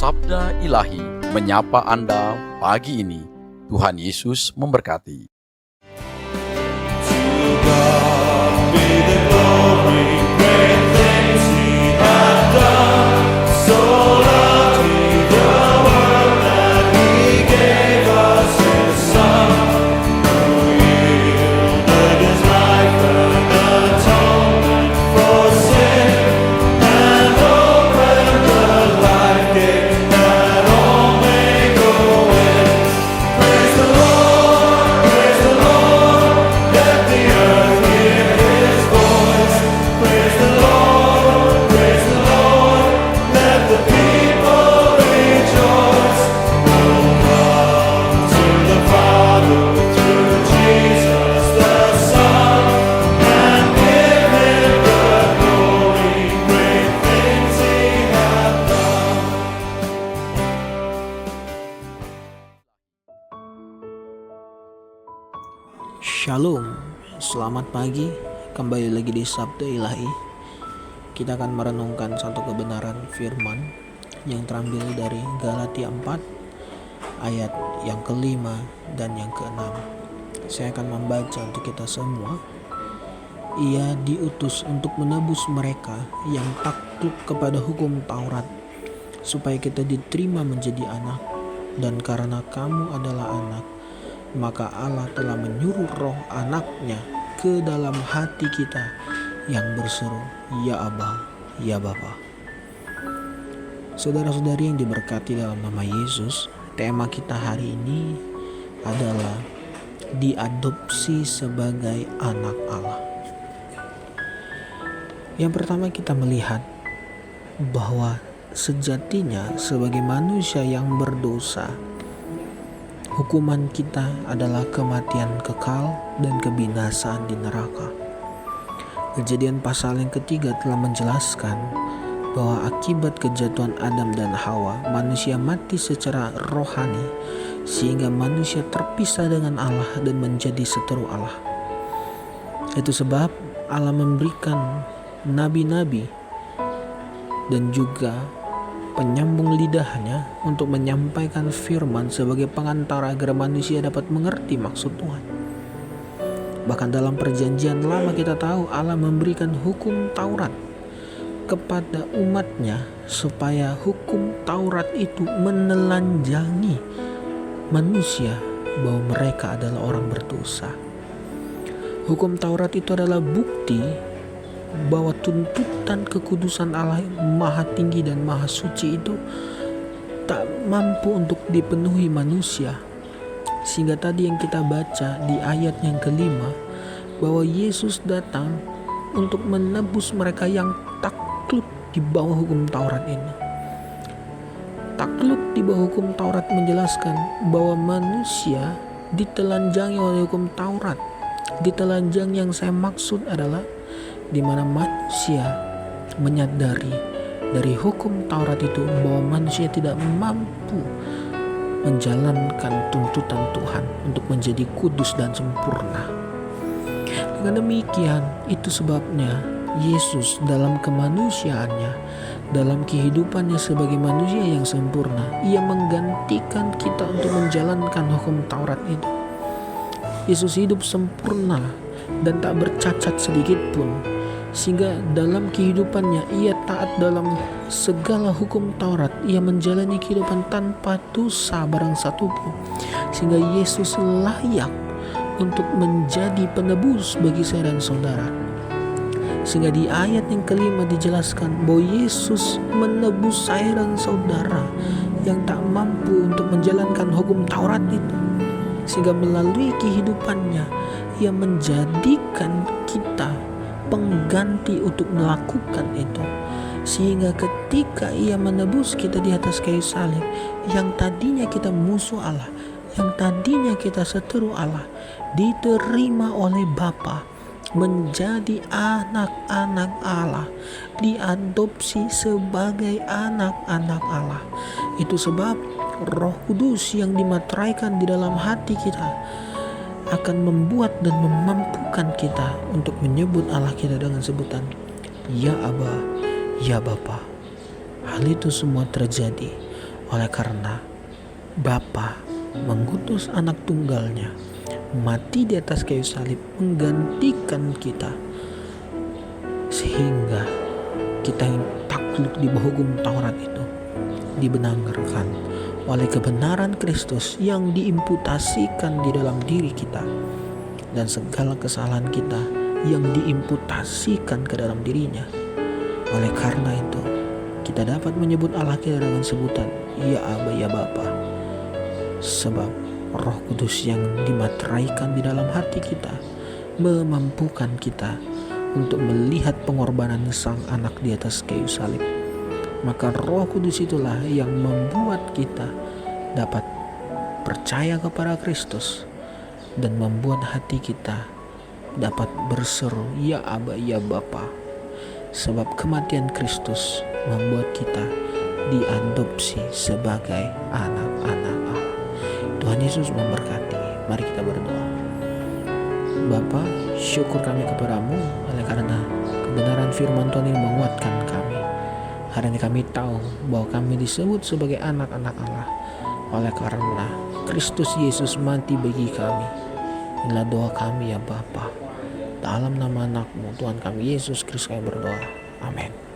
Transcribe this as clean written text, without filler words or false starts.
Sabda Ilahi menyapa Anda pagi ini. Tuhan Yesus memberkati. Shalom, selamat pagi. Kembali lagi di Sabda Ilahi. Kita akan merenungkan satu kebenaran firman yang terambil dari Galatia 4 ayat yang kelima dan yang keenam. Saya akan membaca untuk kita semua. Ia diutus untuk menebus mereka yang takluk kepada hukum Taurat, supaya kita diterima menjadi anak. Dan karena kamu adalah anak, maka Allah telah menyuruh roh anaknya ke dalam hati kita yang berseru, Ya Aba, Ya Bapa. Saudara-saudari yang diberkati dalam nama Yesus, tema kita hari ini adalah diadopsi sebagai anak Allah. Yang pertama kita melihat bahwa sejatinya sebagai manusia yang berdosa, hukuman kita adalah kematian kekal dan kebinasaan di neraka. Kejadian pasal yang ketiga telah menjelaskan bahwa akibat kejatuhan Adam dan Hawa, manusia mati secara rohani sehingga manusia terpisah dengan Allah dan menjadi seteru Allah. Itu sebab Allah memberikan nabi-nabi dan juga penyambung lidahnya untuk menyampaikan firman sebagai pengantara agar manusia dapat mengerti maksud Tuhan. Bahkan dalam perjanjian lama kita tahu Allah memberikan hukum Taurat kepada umatnya supaya hukum Taurat itu menelanjangi manusia bahwa mereka adalah orang berdosa. Hukum Taurat itu adalah bukti bahwa tuntutan kekudusan Allah maha tinggi dan maha suci itu tak mampu untuk dipenuhi manusia. Sehingga tadi yang kita baca di ayat yang kelima, bahwa Yesus datang untuk menebus mereka yang takluk di bawah hukum Taurat ini. Takluk di bawah hukum Taurat menjelaskan bahwa manusia ditelanjangi oleh hukum Taurat. Ditelanjang yang saya maksud adalah di mana manusia menyadari dari hukum Taurat itu bahwa manusia tidak mampu menjalankan tuntutan Tuhan untuk menjadi kudus dan sempurna. Dengan demikian, itu sebabnya Yesus dalam kemanusiaannya, dalam kehidupannya sebagai manusia yang sempurna, ia menggantikan kita untuk menjalankan hukum Taurat itu. Yesus hidup sempurna dan tak bercacat sedikit pun, sehingga dalam kehidupannya ia taat dalam segala hukum Taurat. Ia menjalani kehidupan tanpa dosa barang satu pun, sehingga Yesus layak untuk menjadi penebus bagi saya dan saudara. Sehingga di ayat yang kelima dijelaskan bahwa Yesus menebus saya dan saudara yang tak mampu untuk menjalankan hukum Taurat itu, sehingga melalui kehidupannya ia menjadikan kita pengganti untuk melakukan itu. Sehingga ketika ia menebus kita di atas kayu salib, yang tadinya kita musuh Allah, yang tadinya kita seteru Allah, diterima oleh Bapa menjadi anak-anak Allah, diadopsi sebagai anak-anak Allah. Itu sebab Roh Kudus yang dimateraikan di dalam hati kita akan membuat dan memampukan kita untuk menyebut Allah kita dengan sebutan Ya Aba, Ya Bapa. Hal itu semua terjadi Oleh karena Bapa mengutus anak tunggalnya mati di atas kayu salib menggantikan kita, sehingga kita yang takluk di bawah hukum Taurat itu dibenarkan oleh kebenaran Kristus yang diimputasikan di dalam diri kita, dan segala kesalahan kita yang diimputasikan ke dalam dirinya. Oleh karena itu kita dapat menyebut Allah kita dengan sebutan Ya Aba, Ya Bapa, sebab Roh Kudus yang dimateraikan di dalam hati kita memampukan kita untuk melihat pengorbanan sang anak di atas kayu salib. Maka Roh Kudus itulah yang membuat kita dapat percaya kepada Kristus dan membuat hati kita dapat berseru Ya Aba, Ya Bapa, sebab kematian Kristus membuat kita diadopsi sebagai anak-anak Allah. Tuhan Yesus memberkati. Mari kita berdoa. Bapa, syukur kami kepadamu oleh karena kebenaran firman Tuhan ini menguatkan kami. Hari ini kami tahu bahwa kami disebut sebagai anak-anak Allah oleh karena Kristus Yesus mati bagi kami. Inilah doa kami ya Bapa. Dalam nama anakmu Tuhan kami Yesus Kristus kami berdoa. Amin.